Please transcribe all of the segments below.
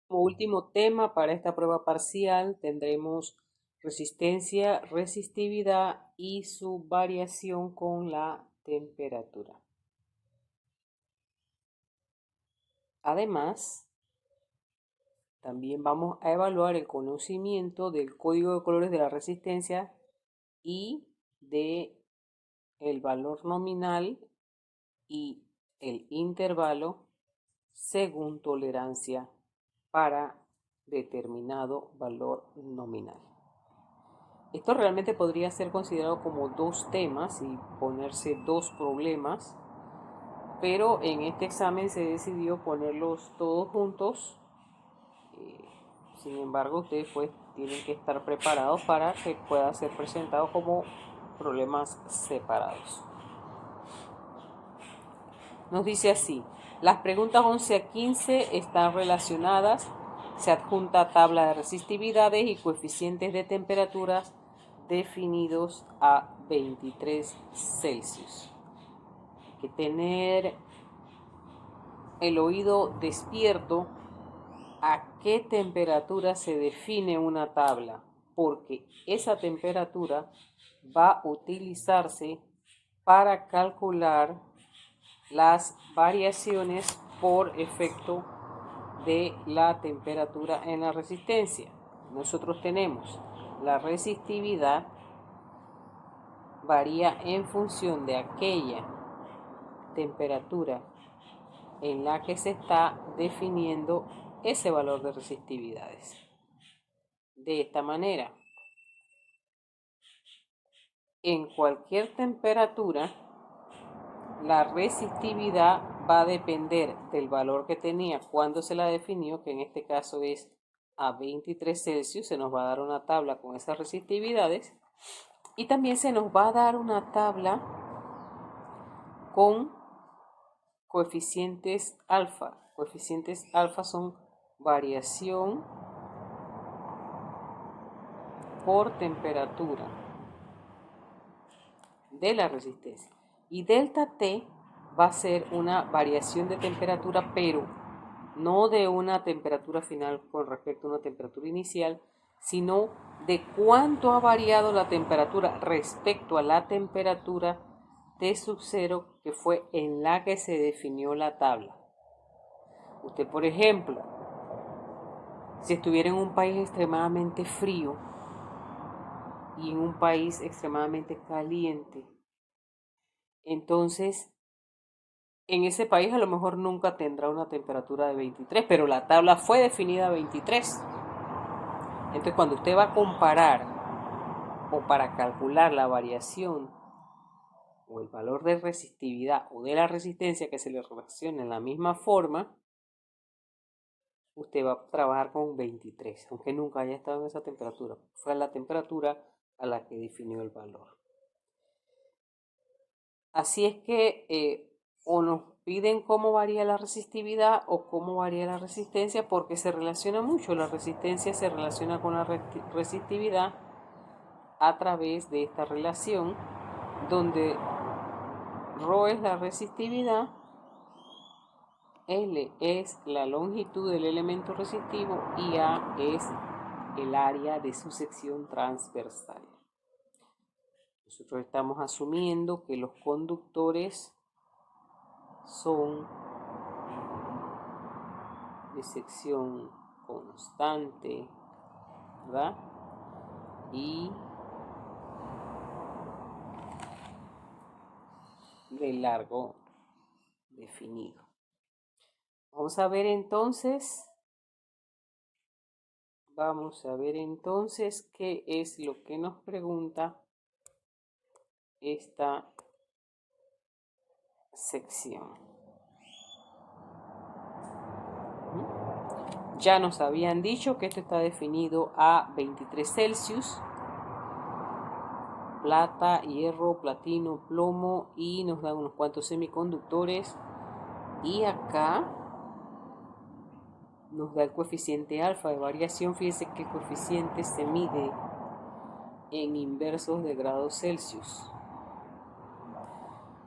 Como último tema para esta prueba parcial tendremos resistencia, resistividad y su variación con la temperatura. Además, también vamos a evaluar el conocimiento del código de colores de la resistencia y de el valor nominal y el intervalo según tolerancia para determinado valor nominal. Esto realmente podría ser considerado como dos temas y ponerse dos problemas, pero en este examen se decidió ponerlos todos juntos. Sin embargo, ustedes pues tienen que estar preparados para que pueda ser presentado como problemas separados. Nos dice así: las preguntas 11 a 15 están relacionadas. Se adjunta tabla de resistividades y coeficientes de temperaturas definidos a 23 Celsius. Hay que tener el oído despierto a qué temperatura se define una tabla, porque esa temperatura va a utilizarse para calcular las variaciones por efecto de la temperatura en la resistencia. Nosotros tenemos la resistividad varía en función de aquella temperatura en la que se está definiendo ese valor de resistividades. De esta manera, en cualquier temperatura, la resistividad va a depender del valor que tenía cuando se la definió, que en este caso es a 23 Celsius. Se nos va a dar una tabla con esas resistividades y también se nos va a dar una tabla con coeficientes alfa. Coeficientes alfa son variación por temperatura de la resistencia. Y delta T va a ser una variación de temperatura, pero no de una temperatura final con respecto a una temperatura inicial, sino de cuánto ha variado la temperatura respecto a la temperatura T sub 0 que fue en la que se definió la tabla. Usted, por ejemplo, si estuviera en un país extremadamente frío y en un país extremadamente caliente, entonces en ese país a lo mejor nunca tendrá una temperatura de 23, pero la tabla fue definida a 23. Entonces cuando usted va a comparar o para calcular la variación o el valor de resistividad o de la resistencia que se le relaciona en la misma forma, usted va a trabajar con 23, aunque nunca haya estado en esa temperatura. Fue la temperatura a la que definió el valor. Así es que o nos piden cómo varía la resistividad o cómo varía la resistencia, porque se relaciona mucho. La resistencia se relaciona con la resistividad a través de esta relación, donde Rho es la resistividad, L es la longitud del elemento resistivo y A es el área de su sección transversal. Nosotros estamos asumiendo que los conductores son de sección constante, ¿verdad? Y de largo definido. Vamos a ver entonces qué es lo que nos pregunta esta sección. Ya nos habían dicho que esto está definido a 23 Celsius. Plata, hierro, platino, plomo, y nos dan unos cuantos semiconductores. Y acá nos da el coeficiente alfa de variación. Fíjense que el coeficiente se mide en inversos de grados Celsius.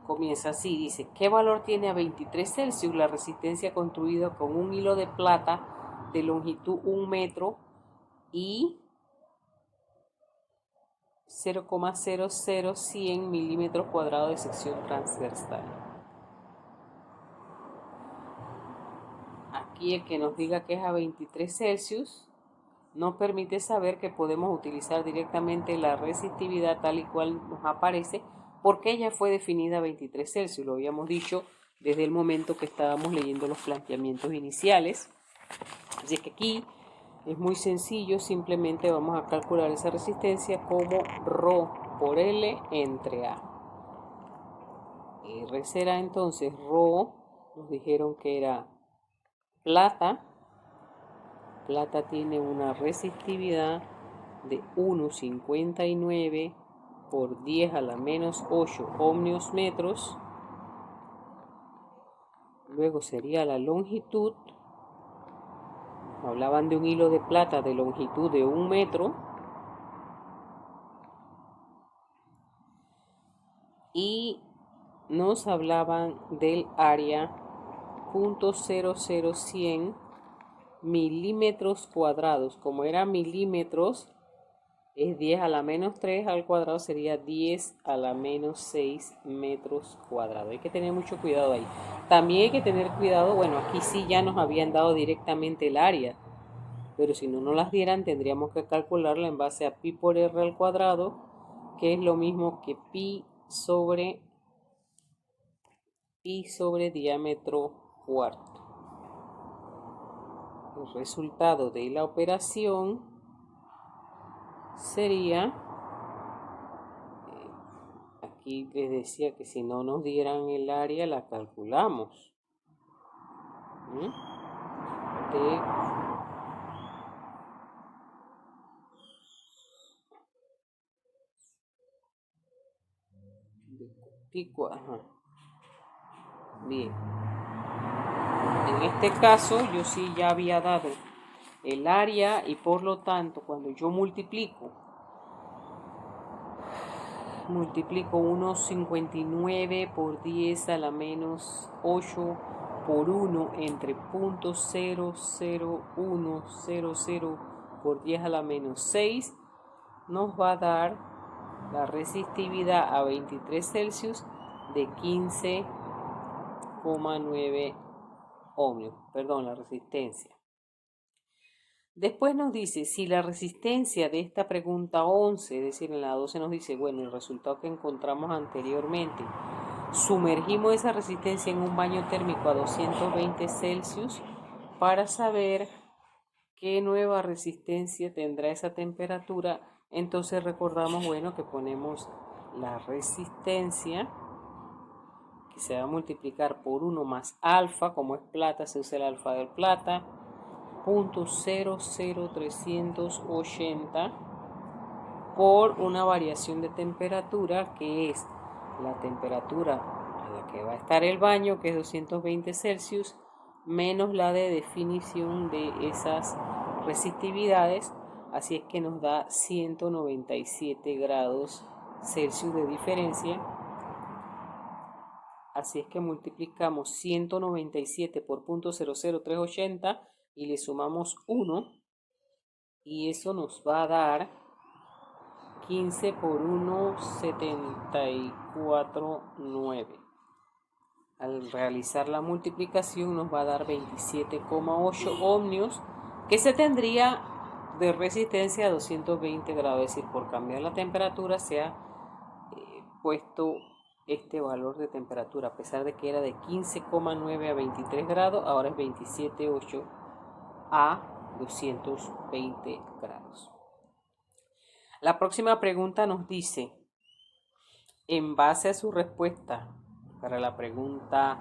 Comienza así, dice: ¿qué valor tiene a 23 Celsius la resistencia construida con un hilo de plata de longitud 1 metro y 0,00100 milímetros cuadrados de sección transversal. Aquí el que nos diga que es a 23 Celsius nos permite saber que podemos utilizar directamente la resistividad tal y cual nos aparece, porque ella fue definida a 23 Celsius, lo habíamos dicho desde el momento que estábamos leyendo los planteamientos iniciales. Así que aquí es muy sencillo, simplemente vamos a calcular esa resistencia como ρ por L entre A. R será entonces ρ, nos dijeron que era plata. Plata tiene una resistividad de 1,59 por 10 a la menos 8 ohmios metros. Luego sería la longitud. Hablaban de un hilo de plata de longitud de 1 metro. Y nos hablaban del área 0,00100 milímetros cuadrados. Como era milímetros, es 10 a la menos 3 al cuadrado, sería 10 a la menos 6 metros cuadrados. Hay que tener mucho cuidado ahí. También hay que tener cuidado, bueno, aquí sí ya nos habían dado directamente el área, pero si no nos las dieran tendríamos que calcularla en base a pi por r al cuadrado, que es lo mismo que pi sobre diámetro cuarto. El resultado de la operación sería, aquí les decía que si no nos dieran el área la calculamos. De pico, ajá. Bien. En este caso yo sí ya había dado el área y por lo tanto cuando yo multiplico 1,59 por 10 a la menos 8 por 1 entre 0,00100 por 10 a la menos 6 nos va a dar la resistividad a 23 Celsius de 15,9 ohmios, perdón, la resistencia. Después nos dice, si la resistencia de esta pregunta 11, es decir, en la 12 nos dice, bueno, el resultado que encontramos anteriormente, sumergimos esa resistencia en un baño térmico a 220 Celsius para saber qué nueva resistencia tendrá esa temperatura. Entonces recordamos, bueno, que ponemos la resistencia, que se va a multiplicar por 1 más alfa, como es plata, se usa el alfa del plata, 0,00380 por una variación de temperatura que es la temperatura a la que va a estar el baño, que es 220 Celsius, menos la de definición de esas resistividades, así es que nos da 197 grados Celsius de diferencia. Así es que multiplicamos 197 por 0,00380 y le sumamos 1 y eso nos va a dar 15 por 1, 74,9. Al realizar la multiplicación nos va a dar 27,8 ohmios, que se tendría de resistencia a 220 grados, es decir, por cambiar la temperatura se ha puesto este valor de temperatura, a pesar de que era de 15,9 a 23 grados, ahora es 27,8 a 220 grados. La próxima pregunta nos dice, en base a su respuesta para la pregunta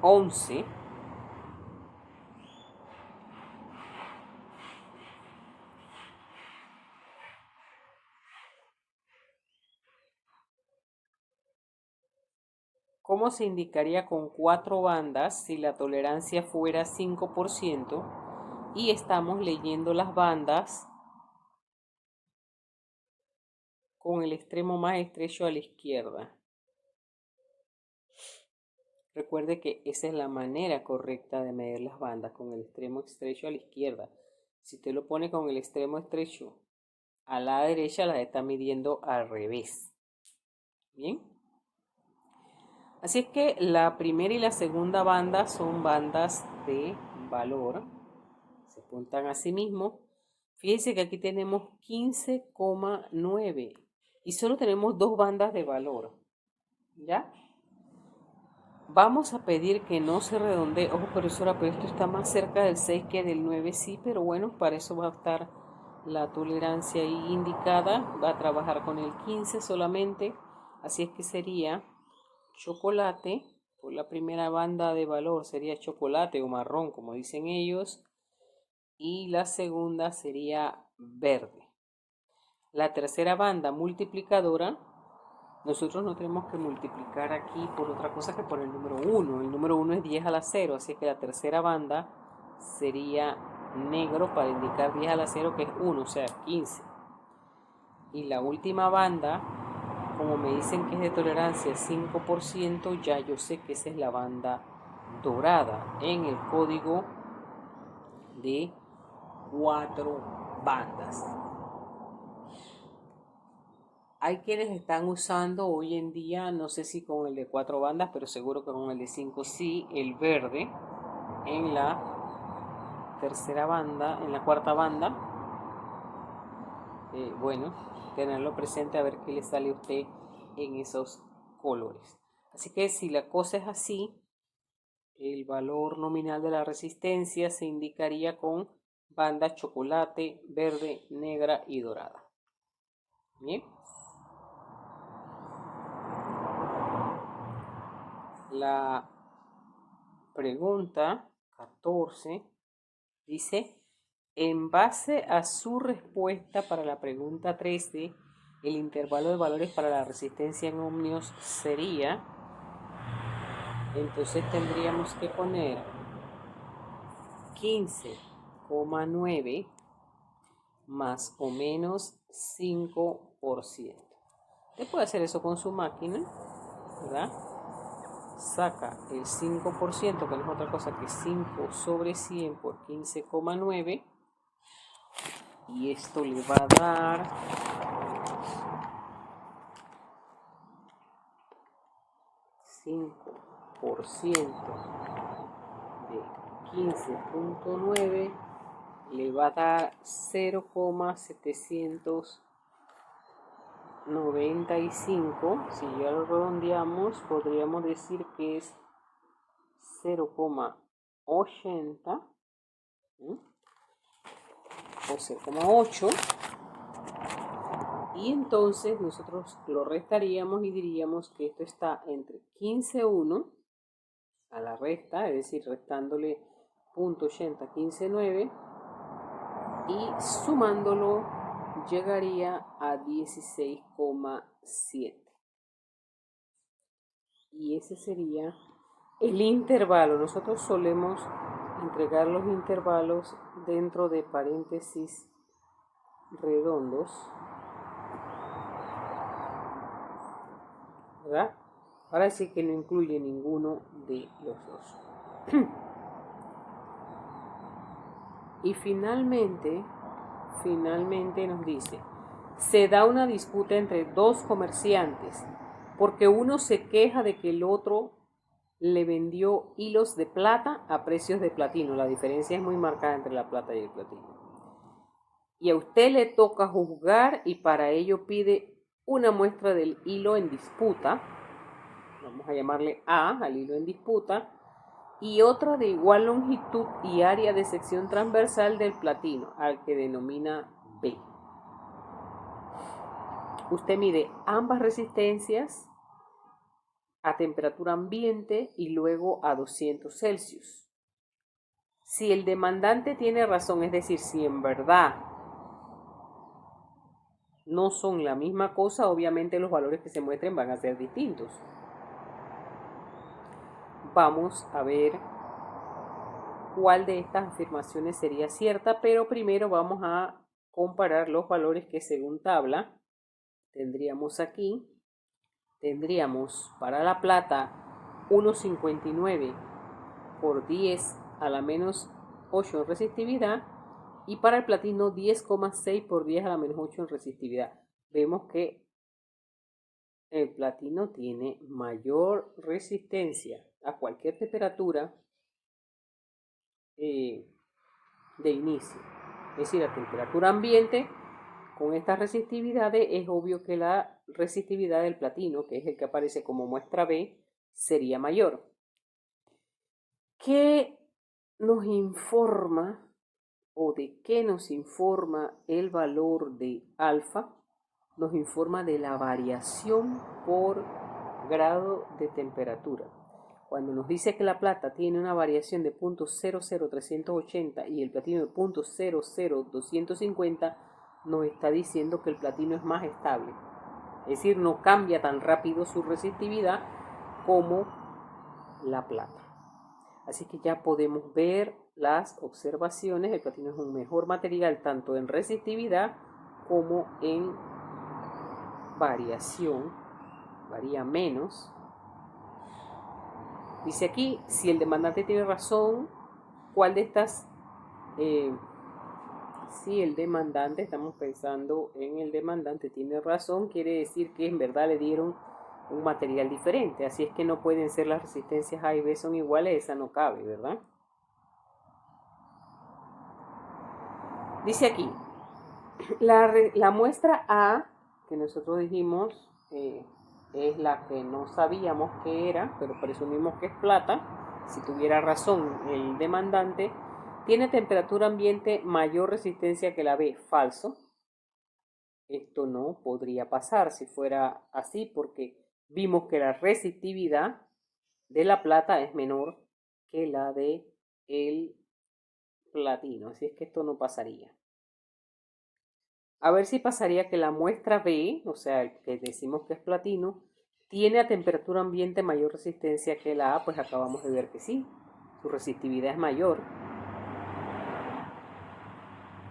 11, ¿cómo se indicaría con 4 bandas si la tolerancia fuera 5% y estamos leyendo las bandas con el extremo más estrecho a la izquierda? Recuerde que esa es la manera correcta de medir las bandas, con el extremo estrecho a la izquierda. Si usted lo pone con el extremo estrecho a la derecha, las está midiendo al revés. Bien. Así es que la primera y la segunda banda son bandas de valor. Se apuntan a sí mismo. Fíjense que aquí tenemos 15,9 y solo tenemos dos bandas de valor. ¿Ya? Vamos a pedir que no se redondee. Ojo, profesora, pero esto está más cerca del 6 que del 9, sí, pero bueno, para eso va a estar la tolerancia ahí indicada. Va a trabajar con el 15 solamente. Así es que sería chocolate. Por la primera banda de valor sería chocolate o marrón, como dicen ellos. Y la segunda sería verde. La tercera banda multiplicadora, nosotros no tenemos que multiplicar aquí por otra cosa que por el número 1. El número 1 es 10 a la 0, así que la tercera banda sería negro para indicar 10 a la 0, que es 1, o sea, 15. Y la última banda, como me dicen que es de tolerancia 5%, ya yo sé que esa es la banda dorada en el código de 4 bandas. Hay quienes están usando hoy en día, no sé si con el de 4 bandas, pero seguro que con el de 5 sí, el verde en la tercera banda, en la cuarta banda. Bueno, tenerlo presente a ver qué le sale a usted en esos colores. Así que si la cosa es así, el valor nominal de la resistencia se indicaría con banda chocolate, verde, negra y dorada. Bien. La pregunta 14 dice, en base a su respuesta para la pregunta 13, el intervalo de valores para la resistencia en ohmios sería, entonces tendríamos que poner 15,9 más o menos 5%. Usted puede hacer eso con su máquina, ¿verdad? Saca el 5%, que no es otra cosa que 5 sobre 100 por 15,9, y esto le va a dar 5% de 15,9, le va a dar 0,795. Si ya lo redondeamos, podríamos decir que es 0,80 o 0,8, y entonces nosotros lo restaríamos y diríamos que esto está entre 15,1 a la resta, es decir, restándole 0,80, 15,9, y sumándolo llegaría a 16,7. Y ese sería el intervalo. Nosotros solemos entregar los intervalos dentro de paréntesis redondos, ¿verdad? Ahora sí que no incluye ninguno de los dos. Y finalmente nos dice, se da una disputa entre dos comerciantes porque uno se queja de que el otro le vendió hilos de plata a precios de platino. La diferencia es muy marcada entre la plata y el platino. Y a usted le toca juzgar y para ello pide una muestra del hilo en disputa. Vamos a llamarle A al hilo en disputa. Y otra de igual longitud y área de sección transversal del platino, al que denomina B. Usted mide ambas resistencias a temperatura ambiente y luego a 200 Celsius. Si el demandante tiene razón, es decir, si en verdad no son la misma cosa, obviamente los valores que se muestren van a ser distintos. Vamos a ver cuál de estas afirmaciones sería cierta, pero primero vamos a comparar los valores que según tabla tendríamos aquí. Tendríamos para la plata 1,59 por 10 a la menos 8 en resistividad, y para el platino 10,6 por 10 a la menos 8 en resistividad. Vemos que el platino tiene mayor resistencia a cualquier temperatura de inicio. Es decir, a temperatura ambiente, con estas resistividades es obvio que la resistividad del platino, que es el que aparece como muestra B, sería mayor. ¿Qué nos informa o de qué nos informa el valor de alfa? Nos informa de la variación por grado de temperatura. Cuando nos dice que la plata tiene una variación de 0.00380 y el platino de 0.00250, nos está diciendo que el platino es más estable. Es decir, no cambia tan rápido su resistividad como la plata. Así que ya podemos ver las observaciones. El platino es un mejor material tanto en resistividad como en variación. Varía menos. Dice aquí, si el demandante tiene razón, ¿cuál de estas? Si el demandante, estamos pensando en el demandante, tiene razón, quiere decir que en verdad le dieron un material diferente. Así es que no pueden ser las resistencias A y B son iguales, esa no cabe, ¿verdad? Dice aquí, la muestra A, que nosotros dijimos es la que no sabíamos que era, pero presumimos que es plata. Si tuviera razón el demandante, tiene temperatura ambiente mayor resistencia que la B. Falso. Esto no podría pasar si fuera así, porque vimos que la resistividad de la plata es menor que la de el platino. Así es que esto no pasaría. A ver si pasaría que la muestra B, o sea, el que decimos que es platino, tiene a temperatura ambiente mayor resistencia que la A, pues acabamos de ver que sí, su resistividad es mayor.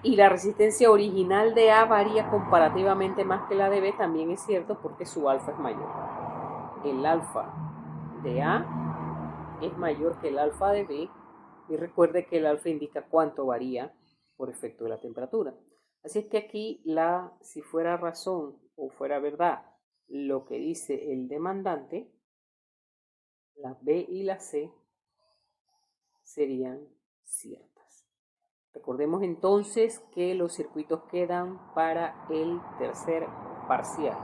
Y la resistencia original de A varía comparativamente más que la de B, también es cierto porque su alfa es mayor. El alfa de A es mayor que el alfa de B, y recuerde que el alfa indica cuánto varía por efecto de la temperatura. Así es que aquí, si fuera razón o fuera verdad lo que dice el demandante, la B y la C serían ciertas. Recordemos entonces que los circuitos quedan para el tercer parcial.